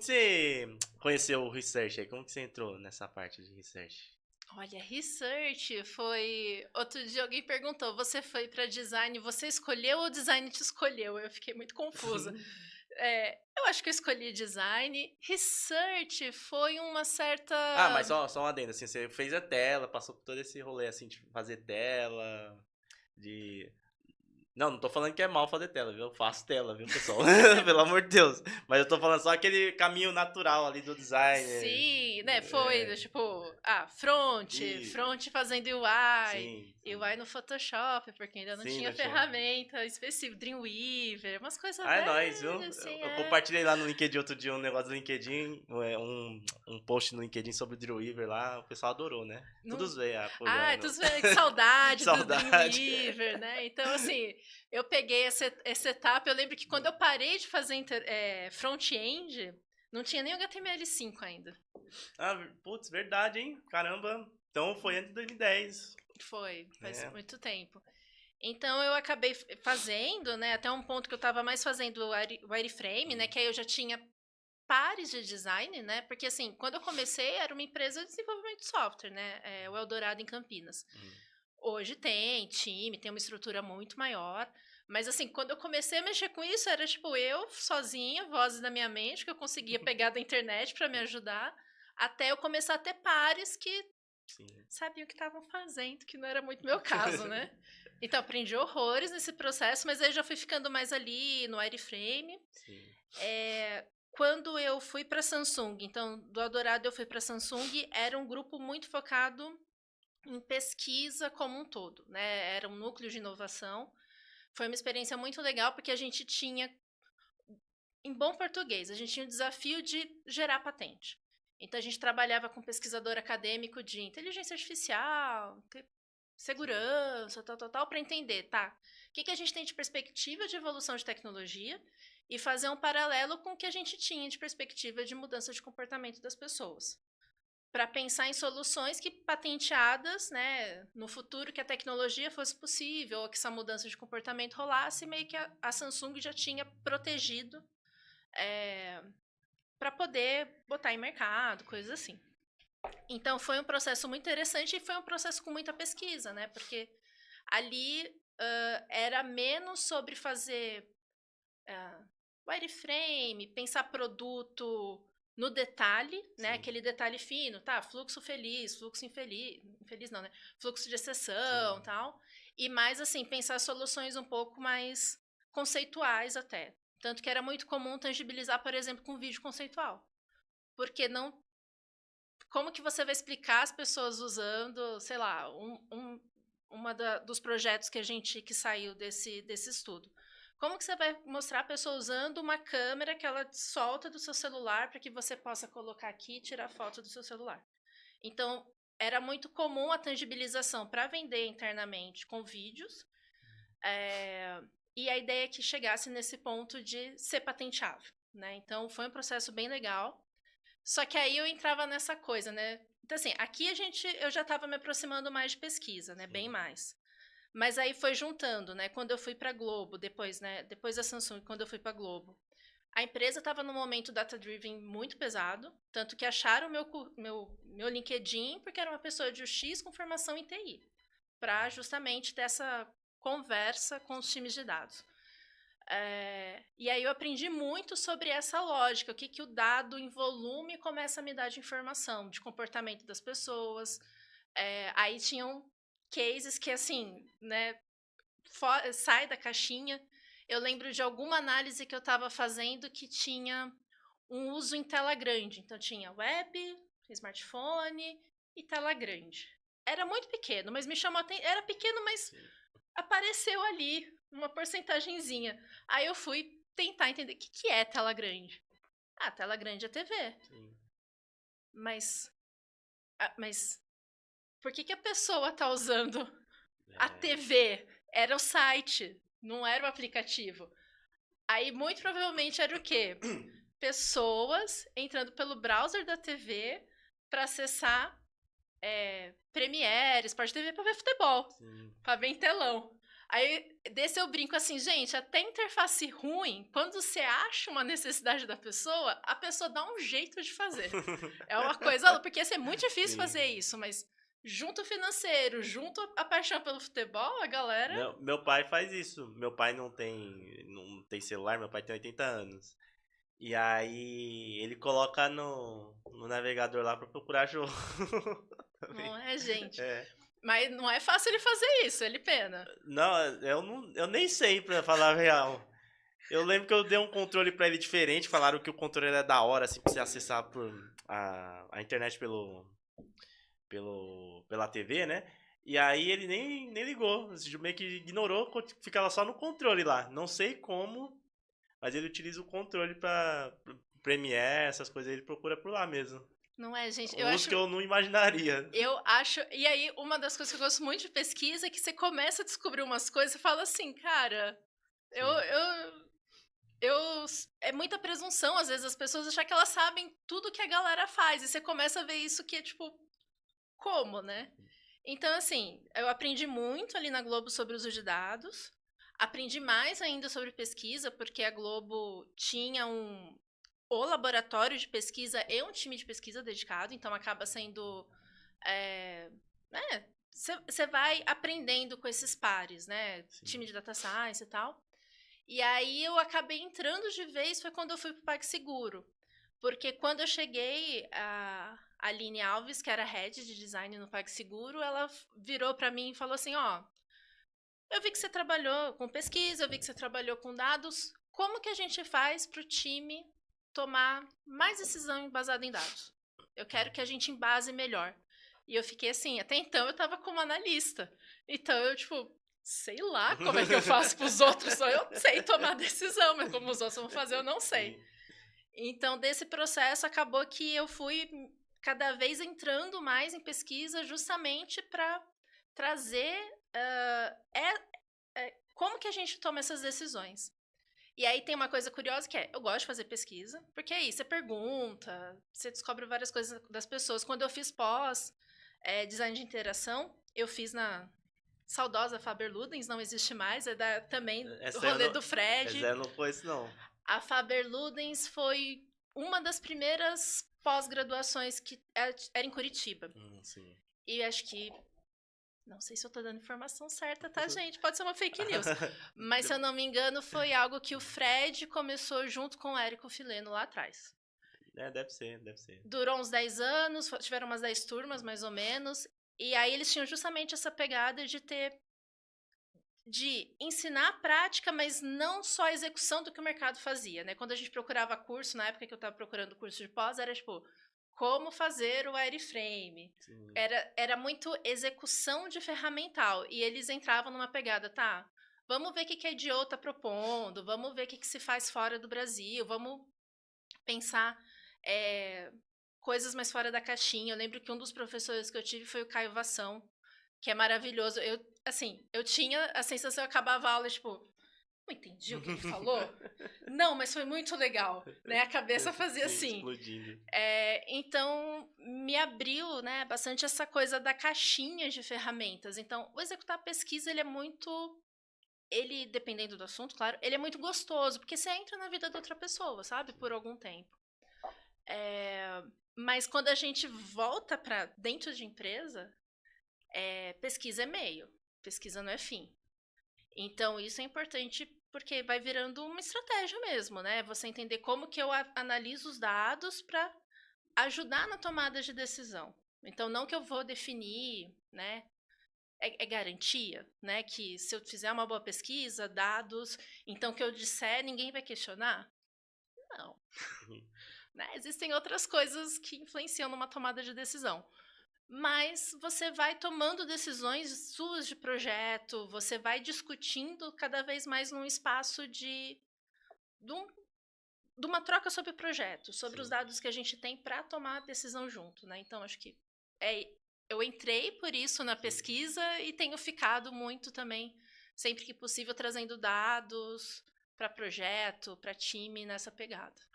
Você conheceu o research aí? Como que você entrou nessa parte de research? Olha, research foi. Outro dia alguém perguntou: você foi para design, você escolheu ou o design te escolheu? Eu fiquei muito confusa. Eu acho que eu escolhi design. Research foi uma Ah, mas certa. só um adendo, assim, você fez a tela, passou por todo esse rolê, assim, de fazer tela, de... Não tô falando que é mal fazer tela, viu? Eu faço tela, viu, pessoal? Pelo amor de Deus. Mas eu tô falando só aquele caminho natural ali do designer. Sim, né? Foi É, tipo, front, e... front fazendo UI, Sim, sim. UI no Photoshop, porque ainda não Sim, tinha não tinha. ferramenta específica, Dreamweaver, umas coisas Ah, é nóis, viu? velhas, assim, Eu compartilhei lá no LinkedIn outro dia um negócio do LinkedIn, um post no LinkedIn sobre o Dreamweaver lá, o pessoal adorou, né? Não... Todos veio Ah, apoiando. tu vê que saudade do Saudade. Dreamweaver, né? Então, assim, eu peguei essa etapa. Eu lembro que quando eu parei de fazer front-end, não tinha nem o HTML5 ainda. Ah, putz, verdade, hein? Caramba. Então foi antes de 2010. Foi, faz É. muito tempo. Então eu acabei fazendo, né? Até um ponto que eu estava mais fazendo o wireframe, né? Hum, Que aí eu já tinha pares de design, né? Porque assim, quando eu comecei era uma empresa de desenvolvimento de software, né? O Eldorado em Campinas. hum. Hoje tem time, tem uma estrutura muito maior. Mas assim, quando eu comecei a mexer com isso, era tipo eu sozinha, vozes da minha mente, que eu conseguia pegar da internet para me ajudar, até eu começar a ter pares que Sim. sabiam o que estavam fazendo, que não era muito meu caso, né? Então, aprendi horrores nesse processo, mas aí já fui ficando mais ali no wireframe. Sim. Quando eu fui para Samsung, então do Eldorado eu fui para Samsung, era um grupo muito focado em pesquisa como um todo, né? Era um núcleo de inovação. Foi uma experiência muito legal porque a gente tinha, em bom português, a gente tinha o desafio de gerar patente. Então a gente trabalhava com pesquisador acadêmico de inteligência artificial, Sim. segurança, tal, para entender, tá? O que a gente tem de perspectiva de evolução de tecnologia e fazer um paralelo com o que a gente tinha de perspectiva de mudança de comportamento das pessoas. Para pensar em soluções que patenteadas, né, no futuro que a tecnologia fosse possível, ou que essa mudança de comportamento rolasse, meio que a Samsung já tinha protegido para poder botar em mercado, coisas assim. Então foi um processo muito interessante e foi um processo com muita pesquisa, né? Porque ali era menos sobre fazer wireframe, pensar produto no detalhe, né? Sim. Aquele detalhe fino, tá? Fluxo feliz, fluxo infeliz, infeliz não, né? Fluxo de exceção, Sim. tal. E mais assim, pensar soluções um pouco mais conceituais até. Tanto que era muito comum tangibilizar, por exemplo, com vídeo conceitual. Porque não como que você vai explicar as pessoas usando, sei lá, dos projetos que a gente que saiu desse estudo? Como que você vai mostrar a pessoa usando uma câmera que ela solta do seu celular para que você possa colocar aqui e tirar foto do seu celular? Então, era muito comum a tangibilização para vender internamente com vídeos, e a ideia é que chegasse nesse ponto de ser patenteável, né? Então, foi um processo bem legal. Só que aí eu entrava nessa coisa, né? Então, assim, aqui eu já estava me aproximando mais de pesquisa, né? Bem Sim. mais. Mas aí foi juntando, né? Quando eu fui para Globo, depois, né? Depois da Samsung, quando eu fui para Globo, a empresa estava num momento data-driven muito pesado, tanto que acharam meu LinkedIn porque era uma pessoa de UX com formação em TI, para justamente ter essa conversa com os times de dados. E aí eu aprendi muito sobre essa lógica, o que o dado em volume começa a me dar de informação, de comportamento das pessoas. Aí tinham cases que, assim, né, sai da caixinha. Eu lembro de alguma análise que eu estava fazendo que tinha um uso em tela grande. Então tinha web, smartphone e tela grande. Era muito pequeno, mas me chamou a atenção. Era pequeno, mas Sim. apareceu ali uma porcentagemzinha. Aí eu fui tentar entender o que é tela grande. Ah, tela grande é TV. Sim. Mas, mas por que a pessoa tá usando a É. TV? Era o site, não era o aplicativo. Aí muito provavelmente era o quê? Pessoas entrando pelo browser da TV para acessar Premiere, Sport TV para ver futebol, Sim. para ver em telão. Aí, desse eu brinco assim, gente, até interface ruim, quando você acha uma necessidade da pessoa, a pessoa dá um jeito de fazer. É uma coisa, porque assim, é muito difícil Sim. fazer isso, mas junto o financeiro, junto a paixão pelo futebol, a galera... Meu pai faz isso. Meu pai não tem celular, meu pai tem 80 anos. E aí ele coloca no navegador lá pra procurar jogo. Também. Não é, gente? É. Mas não é fácil ele fazer isso, ele pena. Não, eu nem sei, pra falar a real. Eu lembro que eu dei um controle pra ele diferente, falaram que o controle era da hora, assim, pra você acessar por a internet pela TV, né? E aí ele nem ligou, meio que ignorou, ficava só no controle lá. Não sei como, mas ele utiliza o controle pra Premiere, essas coisas, ele procura por lá mesmo. Não é, gente? Um uso que eu não imaginaria. Eu acho. E aí, uma das coisas que eu gosto muito de pesquisa é que você começa a descobrir umas coisas e fala assim, cara, é muita presunção, às vezes, as pessoas achar que elas sabem tudo que a galera faz. E você começa a ver isso que é tipo, como, né? Então, assim, eu aprendi muito ali na Globo sobre uso de dados. Aprendi mais ainda sobre pesquisa, porque a Globo tinha o laboratório de pesquisa e um time de pesquisa dedicado, então acaba sendo. Você vai aprendendo com esses pares, né? Sim. Time de data science e tal. E aí eu acabei entrando de vez, foi quando eu fui pro PagSeguro. Porque quando eu cheguei, a Aline Alves, que era head de design no PagSeguro, ela virou para mim e falou assim, ó, eu vi que você trabalhou com pesquisa, eu vi que você trabalhou com dados, como que a gente faz pro time tomar mais decisão embasada em dados? Eu quero que a gente embase melhor. E eu fiquei assim, até então eu tava como analista. Então eu, tipo, sei lá como é que eu faço pros outros, só eu sei tomar decisão, mas como os outros vão fazer, eu não sei. Sim. Então, desse processo, acabou que eu fui cada vez entrando mais em pesquisa justamente para trazer como que a gente toma essas decisões. E aí tem uma coisa curiosa que é, eu gosto de fazer pesquisa, porque aí você pergunta, você descobre várias coisas das pessoas. Quando eu fiz design de interação, eu fiz na saudosa Faber-Ludens, não existe mais, também o rolê do Fred. Essa eu não conheço, não. A Faber-Ludens foi uma das primeiras pós-graduações que era em Curitiba. Sim. E acho que... Não sei se eu tô dando informação certa, tá, gente? Pode ser uma fake news. Mas, se eu não me engano, foi algo que o Fred começou junto com o Érico Fileno lá atrás. Deve ser. Durou uns 10 anos, tiveram umas 10 turmas, mais ou menos. E aí eles tinham justamente essa pegada de ensinar a prática, mas não só a execução do que o mercado fazia, né? Quando a gente procurava curso, na época que eu estava procurando curso de pós, era tipo, como fazer o wireframe. Era muito execução de ferramental. E eles entravam numa pegada, tá? Vamos ver o que a IDEO tá propondo, vamos ver o que se faz fora do Brasil, vamos pensar coisas mais fora da caixinha. Eu lembro que um dos professores que eu tive foi o Caio Vação, que é maravilhoso. Eu tinha a sensação, eu acabava a aula, tipo, não entendi o que ele falou. Não, mas foi muito legal, né? A cabeça fazia assim. Explodindo. Então, me abriu, né, bastante essa coisa da caixinha de ferramentas. Então, o executar pesquisa, ele, dependendo do assunto, claro, ele é muito gostoso, porque você entra na vida da outra pessoa, sabe? Por algum tempo. Mas quando a gente volta para dentro de empresa, pesquisa é meio, pesquisa não é fim. Então, isso é importante porque vai virando uma estratégia mesmo, né? Você entender como que eu analiso os dados para ajudar na tomada de decisão. Então, não que eu vou definir, né? É garantia, né? Que se eu fizer uma boa pesquisa, dados, então o que eu disser, ninguém vai questionar? Não. Né? Existem outras coisas que influenciam numa tomada de decisão. Mas você vai tomando decisões suas de projeto, você vai discutindo cada vez mais num espaço de uma troca sobre o projeto, sobre os dados que a gente tem para tomar a decisão junto, né? Então, acho que eu entrei por isso na pesquisa e tenho ficado muito também, sempre que possível, trazendo dados para projeto, para time, nessa pegada.